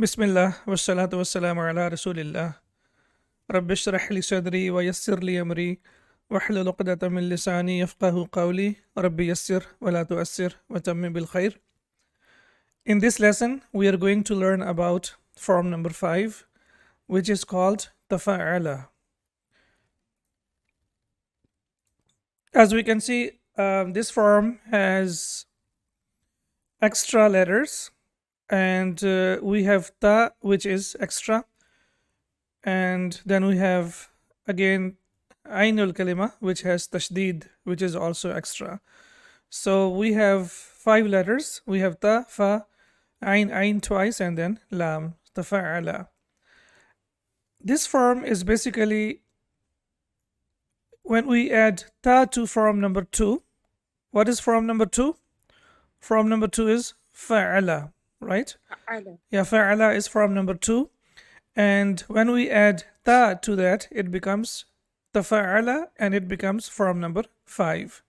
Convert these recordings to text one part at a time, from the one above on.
Bismillah wassalatu wassalamu ala rasulillah. Rabbi shrah li sadri wa yassir li amri wahlul uqdatan min lisani yafqahu qawli. Rabbi yassir wa la tu'assir wa tammim bil khair. In this lesson, we are going to learn about form number 5, which is called tafa'ala. As we can see, this form has extra letters, and we have ta, which is extra, and then we have again ainul kalima, which has tashdid, which is also extra. So we have 5 letters. We have ta, fa, ain twice, and then lam, tafa'ala. This form is basically when we add ta to form number 2. What is form number 2? Form number 2 is fa'ala, right? Yeah, fa'ala is form number 2. And when we add ta to that, it becomes tafa'ala, and it becomes form number 5.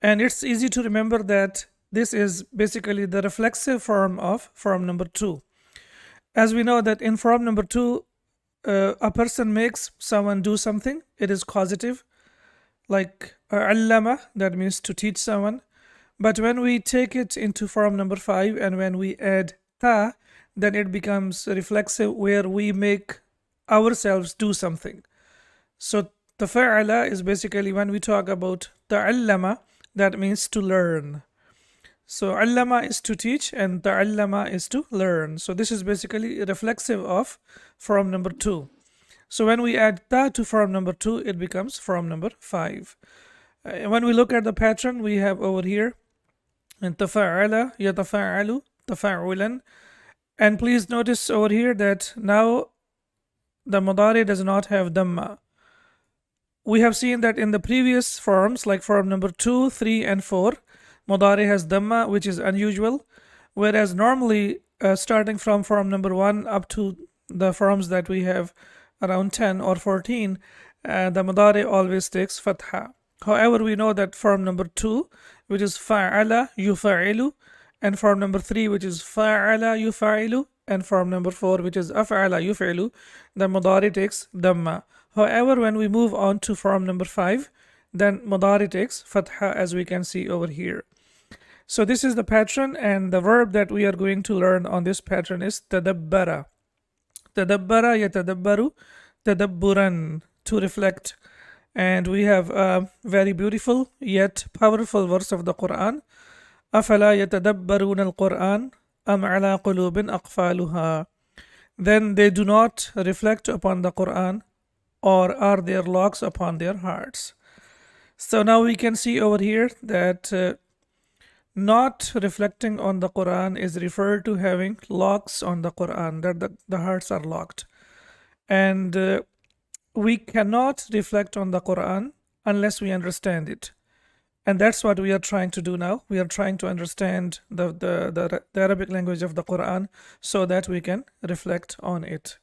And it's easy to remember that this is basically the reflexive form of form number 2. As we know that in form number 2, a person makes someone do something, it is causative, like allama, that means to teach someone. But when we take it into form number 5 and when we add ta, then it becomes reflexive, where we make ourselves do something. So tafa'ala is basically when we talk about ta'allama, that means to learn. So allama is to teach and ta'allama is to learn. So this is basically reflexive of form number 2. So when we add ta to form number 2, it becomes form number 5. When we look at the pattern, we have over here and tafa'ala, yatafa'alu, tafa'ulan. And please notice over here that now the mudari does not have dhamma. We have seen that in the previous forms, like form number 2, 3, and 4, mudari has dhamma, which is unusual. Whereas normally, starting from form number 1 up to the forms that we have around 10 or 14, the mudari always takes fatha. However, we know that form number 2, which is fa'ala yufa'ilu, and form number 3, which is fa'ala yufa'ilu, and form number 4, which is af'ala yufa'ilu, the mudari takes dhamma. However, when we move on to form number 5, then mudari takes fatha, as we can see over here. So this is the pattern, and the verb that we are going to learn on this pattern is tadabbara. Tadabbara yatadabbaru, tadabburan, to reflect. And we have a very beautiful yet powerful verse of the Quran. أَفَلَا يَتَدَبَّرُونَ الْقُرْآنَ أَمْ عَلَى قُلُوبٍ أَقْفَالُهَا. Then they do not reflect upon the Quran, or are there locks upon their hearts? So now we can see over here that not reflecting on the Quran is referred to having locks on the Quran, that the hearts are locked. And we cannot reflect on the Quran unless we understand it. And that's what we are trying to do now. We are trying to understand the Arabic language of the Quran so that we can reflect on it.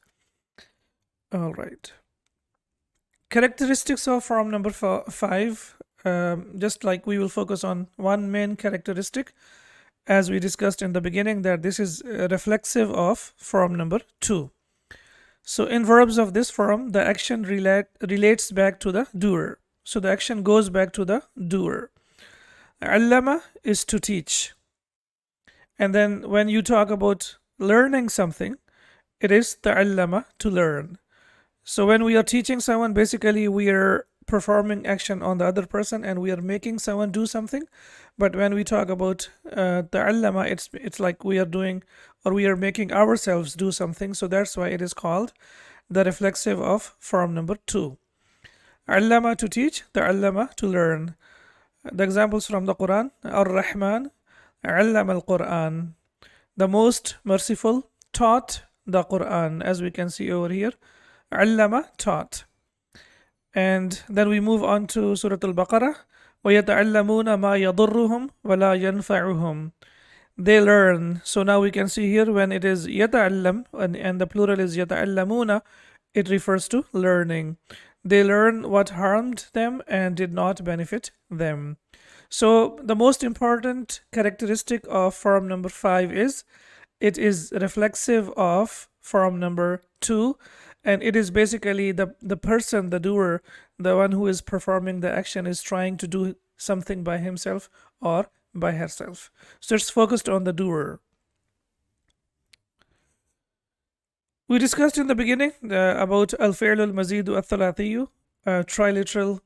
All right. Characteristics of form number 5. Just like we will focus on one main characteristic, as we discussed in the beginning, that this is reflexive of form number 2. So in verbs of this form, the action relates back to the doer. So the action goes back to the doer. Allama is to teach. And then when you talk about learning something, it is ta'allama, to learn. So when we are teaching someone, basically we are performing action on the other person and we are making someone do something. But when we talk about ta'allama, it's like we are doing, or we are making ourselves do something. So that's why it is called the reflexive of form number 2. Allama, to teach, ta'allama, to learn. The examples from the Quran: Ar-Rahman allama al-Quran. The most merciful taught the Quran, as we can see over here. Allama, taught. And then we move on to Surah Al-Baqarah. وَيَتَعَلَّمُونَ مَا يَضُرُّهُمْ وَلَا يَنْفَعُهُمْ. They learn. So now we can see here when it is يَتَعَلَّم and the plural is يَتَعَلَّمُونَ, it refers to learning. They learn what harmed them and did not benefit them. So the most important characteristic of form number 5 is it is reflexive of form number 2, and it is basically the person, the doer, the one who is performing the action is trying to do something by himself or by herself. So it's focused on the doer. We discussed in the beginning about al-fi'l al-mazidu al-thalathiyu, triliteral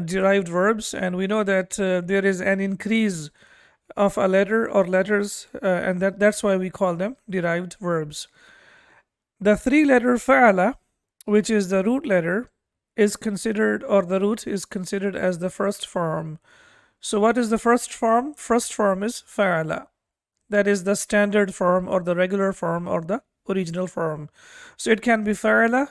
derived verbs, and we know that there is an increase of a letter or letters, and that's why we call them derived verbs. The 3-letter fa'ala, which is the root letter, is considered, or the root is considered as the first form. So what is the first form? First form is fa'ala. That is the standard form or the regular form or the original form. So it can be fa'ala,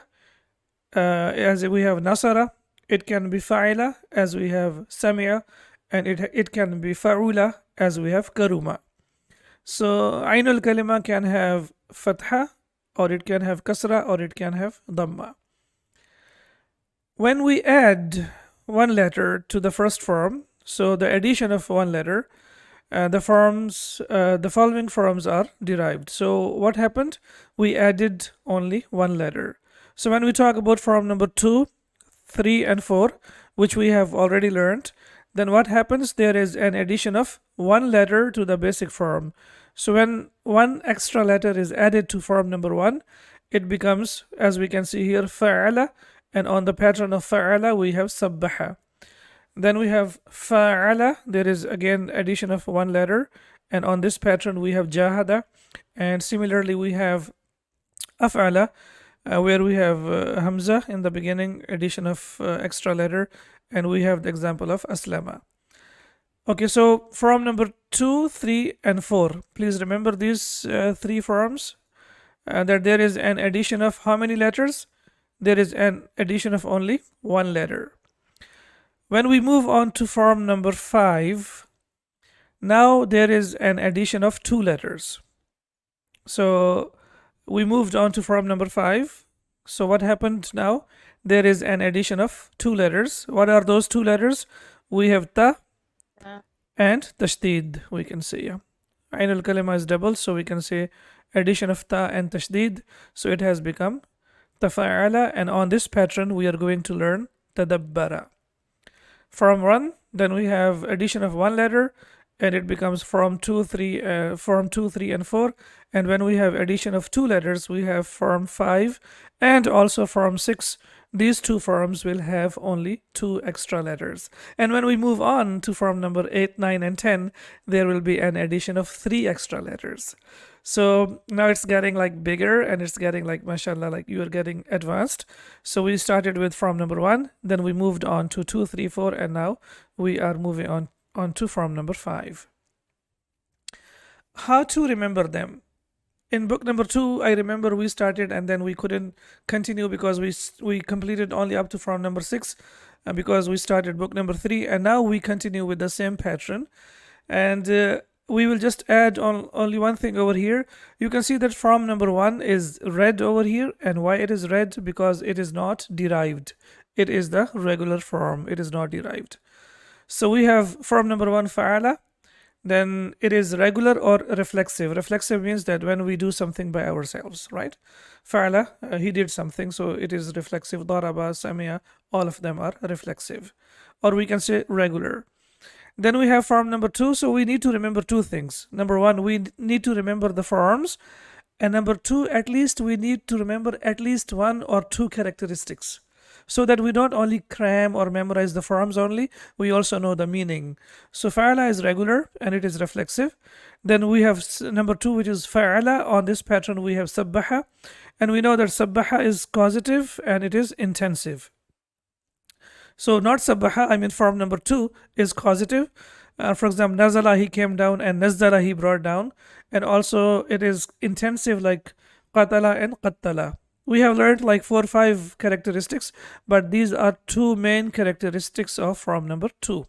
as we have nasara. It can be fa'ila, as we have sami'a, and it can be fa'ula, as we have karuma. So ainul kalima can have fatha, or it can have kasra, or it can have dhamma. When we add one letter to the first form, so the addition of one letter, the following forms are derived. So what happened? We added only one letter. So when we talk about form number 2, 3, and 4, which we have already learned, then what happens? There is an addition of one letter to the basic form. So when one extra letter is added to form number 1, it becomes, as we can see here, fa'ala, and on the pattern of fa'ala we have sabbaha. Then we have fa'ala, there is again addition of one letter, and on this pattern we have jahada, and similarly we have af'ala, where we have hamza in the beginning, addition of extra letter, and we have the example of aslama. Okay, so form number 2, 3, and 4. Please remember these 3 forms, that there is an addition of how many letters? There is an addition of only one letter. When we move on to form number 5, now there is an addition of 2 letters. So we moved on to form number 5. So what happened now? There is an addition of 2 letters. What are those 2 letters? We have ta and tashdid, we can say. Ainul kalima is double, so we can say addition of ta and tashdid. So it has become tafa'ala, and on this pattern we are going to learn tadabbara. Form 1, then we have addition of one letter, and it becomes form 2, 3, and 4. And when we have addition of 2 letters, we have form 5 and also form 6. These 2 forms will have only 2 extra letters. And when we move on to form number 8, 9, and 10, there will be an addition of 3 extra letters. So now it's getting like bigger, and it's getting like, mashallah, like you are getting advanced. So we started with form number 1, then we moved on to 2, 3, 4, and now we are moving on to form number 5. How to remember them? In book number 2, I remember we started and then we couldn't continue because we completed only up to form number 6, because we started book number 3, and now we continue with the same pattern. And we will just add on only one thing over here. You can see that form number 1 is red over here, and why it is red? Because it is not derived. It is the regular form. It is not derived. So we have form number 1, fa'ala. Then it is regular or reflexive. Reflexive means that when we do something by ourselves, right? Fa'ala, he did something, so it is reflexive. Daraba, sami'a, all of them are reflexive. Or we can say regular. Then we have form number 2, so we need to remember 2 things. Number 1, we need to remember the forms. And number 2, at least we need to remember at least 1 or 2 characteristics, so that we don't only cram or memorize the forms only, we also know the meaning. So fa'ala is regular and it is reflexive. Then we have number 2, which is fa'ala. On this pattern we have sabbaha, and we know that sabbaha is causative and it is intensive. So not sabbaha, I mean form number 2 is causative. For example, nazala, he came down, and nazzala, he brought down. And also it is intensive, like qatala and qattala. We have learned like 4 or 5 characteristics, but these are 2 main characteristics of form number 2.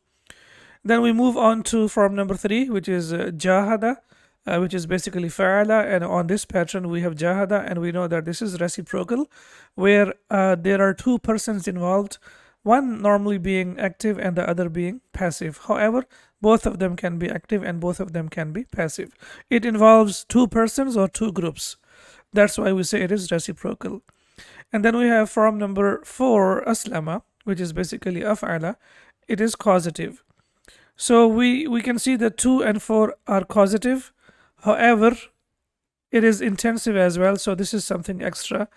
Then we move on to form number 3, which is jahada, which is basically fa'ala, and on this pattern we have jahada, and we know that this is reciprocal, where there are 2 persons involved, one normally being active and the other being passive. However, Both of them can be active and both of them can be passive. It involves two persons or two groups. That's why we say it is reciprocal. And then we have form number 4, aslama, which is basically af'ala. It is causative. So we can see that 2 and 4 are causative. However, it is intensive as well. So this is something extra.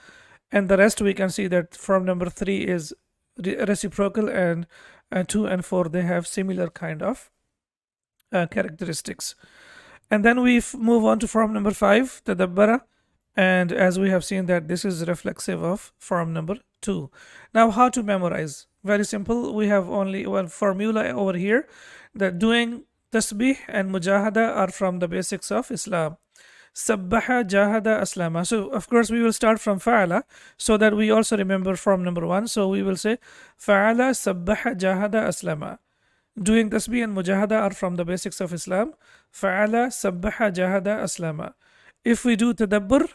And the rest we can see that form number 3 is reciprocal, and 2 and 4, they have similar kind of characteristics. And then we move on to form number 5, tadabbara. And as we have seen that this is reflexive of form number 2. Now how to memorize? Very simple. We have only one formula over here, that doing tasbih and mujahada are from the basics of Islam. Sabbaha, jahada, aslama. So of course we will start from fa'ala, so that we also remember form number 1. So we will say fa'ala, sabbaha, jahada, aslama. Doing tasbih and mujahada are from the basics of Islam. Fa'ala, sabbaha, jahada, aslama. If we do tadabbur,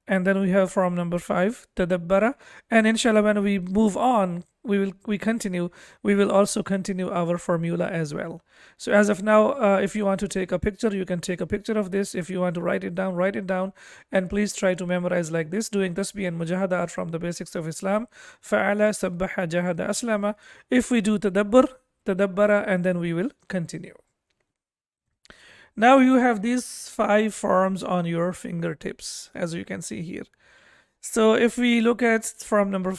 and then we have form number 5, tadabbara, and inshallah when we move on, we will also continue our formula as well. So as of now, if you want to take a picture, you can take a picture of this. If you want to write it down, and please try to memorize like this. Doing tasbih and mujahada are from the basics of Islam. Fa'ala, sabbaha, jahada, aslama. If we do tadabbur, tadabbara, and then we will continue. Now you have these 5 forms on your fingertips, as you can see here. So if we look at form number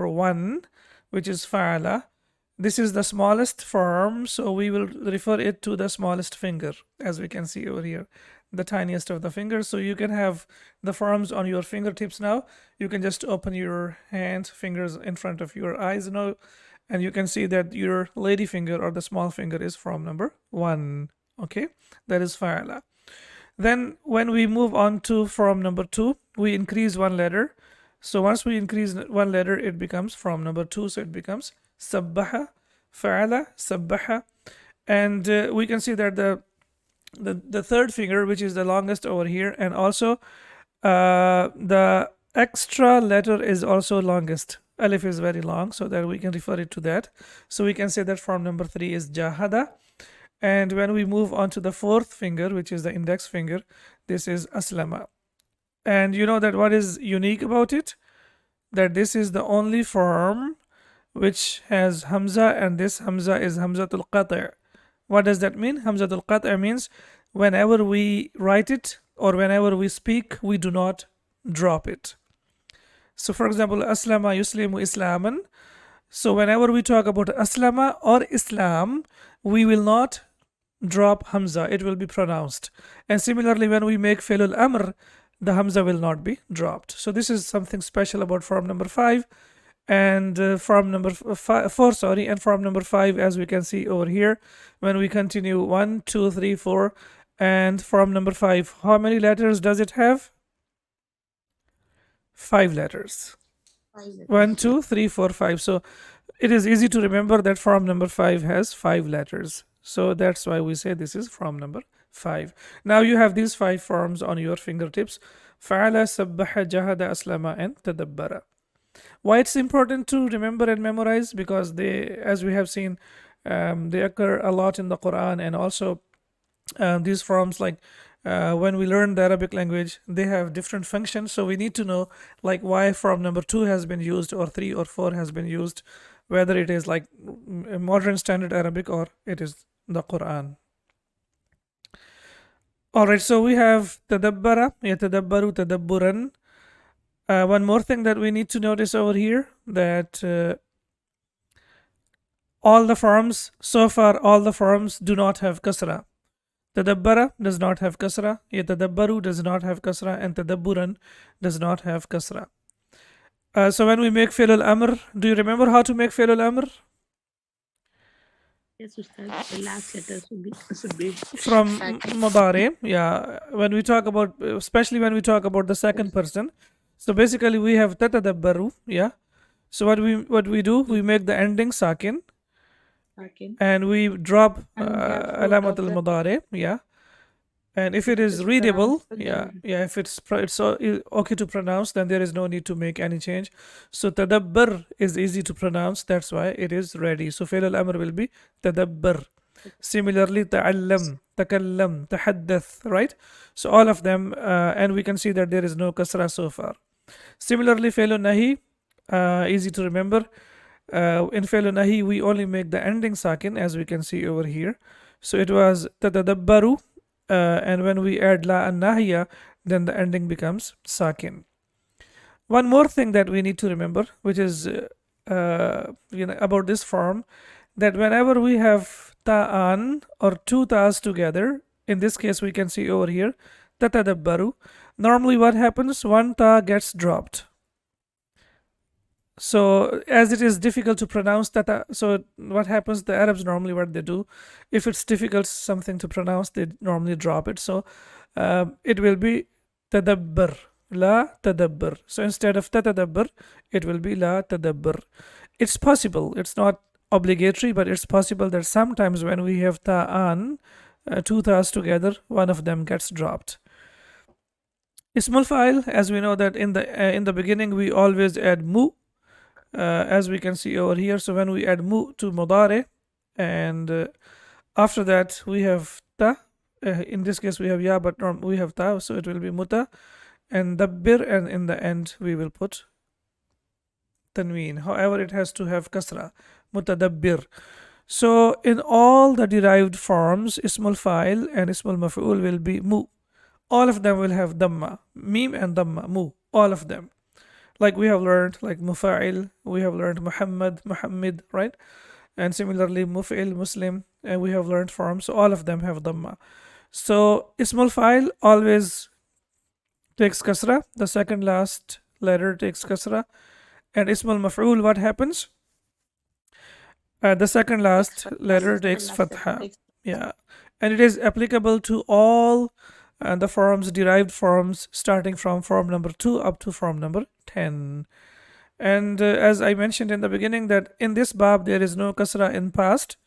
1, which is fa'ala, this is the smallest form, so we will refer it to the smallest finger, as we can see over here, the tiniest of the fingers. So you can have the forms on your fingertips now. You can just open your fingers in front of your eyes now, and you can see that your lady finger or the small finger is form number 1. Okay, that is fa'ala. Then when we move on to form number 2, we increase one letter. So once we increase one letter, it becomes form number 2. So it becomes sabbaha, fa'ala, sabbaha. And we can see that the third finger, which is the longest over here, and also the extra letter is also longest. Alif is very long, so that we can refer it to that. So we can say that form number 3 is jahada. And when we move on to the 4th finger, which is the index finger, this is aslama. And you know that what is unique about it? That this is the only form which has hamza, and this hamza is hamzatul qati'. What does that mean? Hamzatul qati' means whenever we write it or whenever we speak, we do not drop it. So for example, aslama yuslimu islaman. So whenever we talk about aslama or Islam, we will not drop hamza, it will be pronounced. And similarly, when we make fi'l al-amr, the hamza will not be dropped. So this is something special about form number 5 and form number 4, and form number 5, as we can see over here. When we continue 1, 2, 3, 4, and form number 5, how many letters does it have? 5 letters. 1, 2, 3, 4, 5. So it is easy to remember that form number 5 has 5 letters. So that's why we say this is form number 5. Now you have these 5 forms on your fingertips. Fa'ala, sabbaha, jahada, aslama, and tadabbara. Why it's important to remember and memorize? Because they, as we have seen, they occur a lot in the Quran, and also these forms, like when we learn the Arabic language, they have different functions. So we need to know like why form number 2 has been used, or 3 or 4 has been used, whether it is like modern standard Arabic or it is the Quran. Alright, so we have tadabbara, yatadabbaru, tadabburan. One more thing that we need to notice over here, that all the forms, so far all the forms do not have kasra. Tadabbara does not have kasra, yatadabbaru does not have kasra, and tadabburan does not have kasra. So when we make fi'l al-amr, do you remember how to make fi'l al-amr? Yes, Ustad. The last letter should be from mudari. Yeah, when we talk about, especially when we talk about the second person. So basically we have tatadabbaru. Yeah. So what we do, we make the ending sakin, and we drop alamat al-mudari. Yeah. And if it is readable, if it's okay to pronounce, then there is no need to make any change. So tadabbar is easy to pronounce, that's why it is ready. So fi'l al-amr will be tadabbar. Similarly, ta'allam, takallam, tahaddath, right? So all of them, and we can see that there is no kasra so far. Similarly, fi'l nahi, easy to remember. In fi'l nahi, we only make the ending sakin, as we can see over here. So it was tatadabbaru, and when we add la and nahiya, then the ending becomes sakin. One more thing that we need to remember, which is about this form, that whenever we have ta'an or two ta'as together, in this case we can see over here, tatadabbaru, normally what happens? One ta gets dropped. So as it is difficult to pronounce tata, so what happens? The Arabs normally what they do, if it's difficult something to pronounce, they normally drop it. So it will be tadabbar, la tadabbar. So instead of tatadabbar, it will be la tadabbar. It's possible. It's not obligatory, but it's possible that sometimes when we have ta'an, two ta'as together, one of them gets dropped. Ismul fa'il, as we know that in the beginning we always add mu, as we can see over here. So when we add mu to mudare, and after that we have ta, in this case we have ya, but we have ta, so it will be muta and dabbir, and in the end we will put tanween. However, it has to have kasra, mutadabbir. So in all the derived forms, ismul fa'il and ismul maf'ul will be mu. All of them will have dhamma, mim and dhamma, mu, all of them. Like we have learned, like mufa'il, we have learned Muhammad, Muhammad, right? And similarly, muf'il, Muslim, and we have learned forms. So all of them have dhamma. So ismul fa'il always takes kasra. The second last letter takes kasra. And ismul maf'ul, what happens? The second last letter takes fatha. Yeah. And it is applicable to all the forms, derived forms, starting from form number 2 up to form number 10. And as I mentioned in the beginning, that in this bab there is no kasra in past.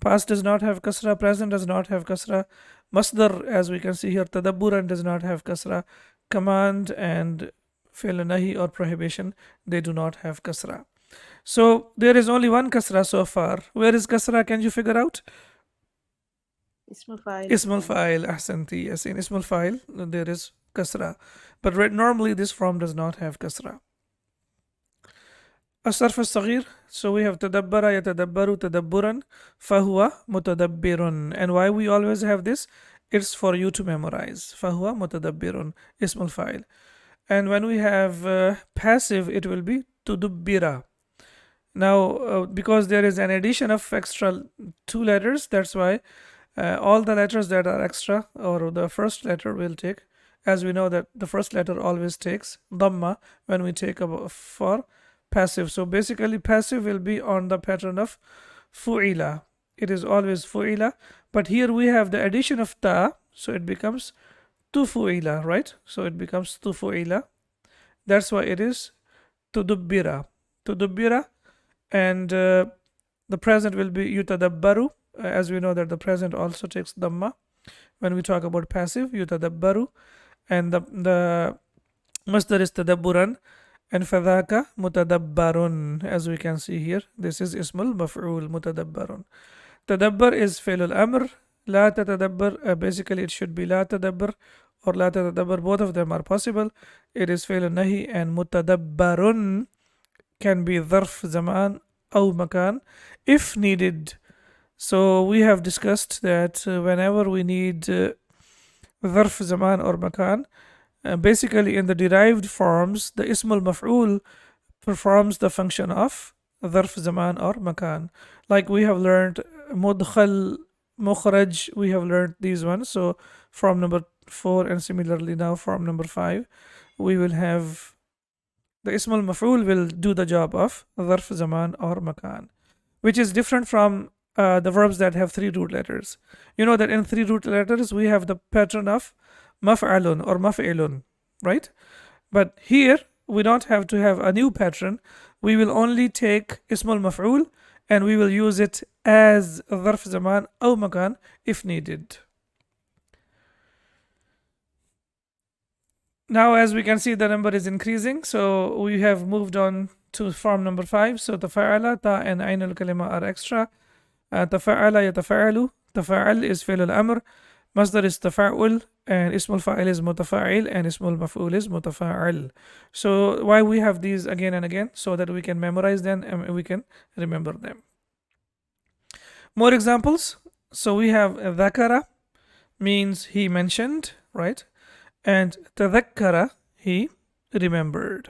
Past does not have kasra, present does not have kasra. Masdar, as we can see here, tadabburan does not have kasra. Command and fi'l nahi or prohibition, they do not have kasra. So there is only one kasra so far. Where is kasra? Can you figure out? Ismul fa'il. Ismul fa'il, ahsanti. Yes, in ismul fa'il there is kasra. But normally this form does not have kasra. الصرف الصغير, so we have تدبر يتدبر تدبرا فهو متدبر. And why we always have this? It's for you to memorize. فهو متدبر, اسم الفاعل. And when we have passive, it will be تدبر. Now, because there is an addition of extra two letters, that's why all the letters that are extra, or the first letter will take, as we know that the first letter always takes dhamma when we take for passive. So basically passive will be on the pattern of fu'ila. It is always fu'ila, but here we have the addition of ta, so it becomes tufu'ila, right? So it becomes tufu'ila. That's why it is tudubbira. Tudubbira, and the present will be yutadabbaru, as we know that the present also takes dhamma when we talk about passive, yutadabbaru, and the masdar is tadabburan, and fadhaka mutadabbarun, as we can see here. This is ismul maf'ul, mutadabbarun. Tadabbar is fi'l al-amr. La tatadabbar, basically it should be la tadabbar or la tatadabbar. Both of them are possible. It is fi'l al-nahi, and mutadabbarun can be dharf zaman aw makan if needed. So we have discussed that whenever we need dharf zaman or makan, basically in the derived forms, the ismul maf'ul performs the function of dharf zaman or makan. Like we have learned mudkhal, mukhraj, we have learned these ones. So from number 4, and similarly now from number 5, we will have the ismul maf'ul will do the job of dharf zaman or makan, which is different from the verbs that have 3 root letters. You know that in 3 root letters we have the pattern of maf'alun or maf'ilun, right? But here we don't have to have a new pattern. We will only take ismul maf'ul and we will use it as dharf zaman aw makan if needed. Now, as we can see, the number is increasing, so we have moved on to form number 5. So tafa'ala, ta and ain al-kalima are extra. Tafa'ala yatafa'alu, Tafa'al is fi'l al-amr, masdar is tafa'ul, and ismul fa'il is mutafa'il, and ismul maf'ul is mutafa'al. So why we have these again and again? So that we can memorize them and we can remember them. More examples. So we have dhakara means he mentioned, right? And tadhakkara, he remembered.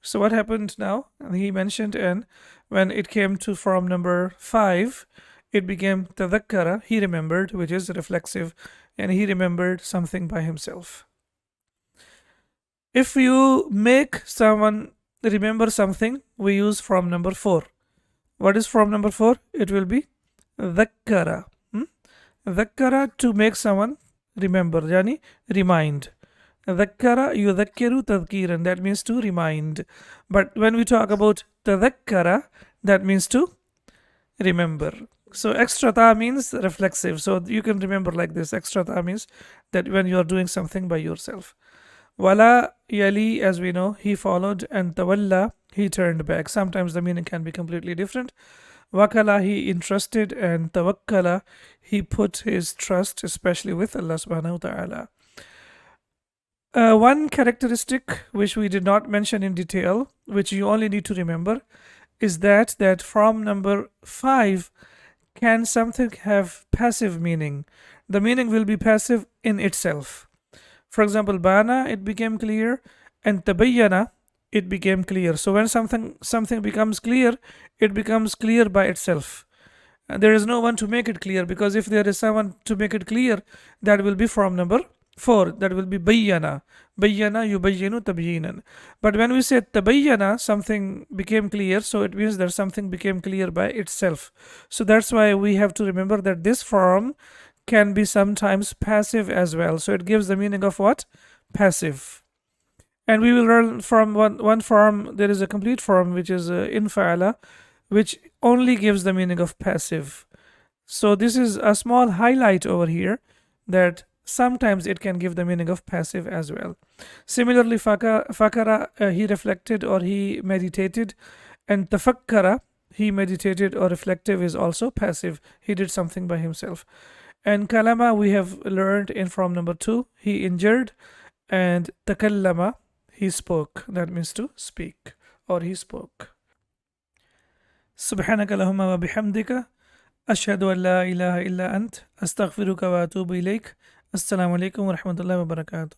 So what happened now? He mentioned, and when it came to form number 5, it became tadhakkara, he remembered, which is reflexive, and he remembered something by himself. If you make someone remember something, we use form number 4. What is form number 4? It will be dhakkara. Dhakkara, to make someone remember, yani remind. Dhakkara yudhakkiru tadhkiran, that means to remind. But when we talk about tadhakkara, that means to remember. So extra ta means reflexive. So you can remember like this. Extra ta means that when you are doing something by yourself. Wala yali, as we know, he followed, and tawalla, he turned back. Sometimes the meaning can be completely different. Wakala, he entrusted, and tawakkala, he put his trust, especially with Allah subhanahu wa ta'ala. One characteristic which we did not mention in detail, which you only need to remember, is that from number 5, can something have passive meaning? The meaning will be passive in itself. For example, bana, it became clear, and tabayyana, it became clear. So when something becomes clear, it becomes clear by itself. And there is no one to make it clear, because if there is someone to make it clear, that will be from number 4. That will be bayyana. Bayyana yubayyinu tabyinan. But when we say tabayyana, something became clear, so it means that something became clear by itself. So that's why we have to remember that this form can be sometimes passive as well. So it gives the meaning of what? Passive. And we will learn from one form. There is a complete form which is infa'ala, which only gives the meaning of passive. So this is a small highlight over here, that sometimes it can give the meaning of passive as well. Similarly, fakara, he reflected or he meditated, and tafakkara, he meditated or reflective, is also passive. He did something by himself. And kalama, we have learned in form number 2, he injured, and takallama, he spoke. That means to speak, or he spoke. Subhanaka Allahumma wa bihamdika, ashhadu an la ilaha illa ant, astaghfiruka wa atubu ilayk. Assalamu alaikum wa rahmatullahi wa barakatuh.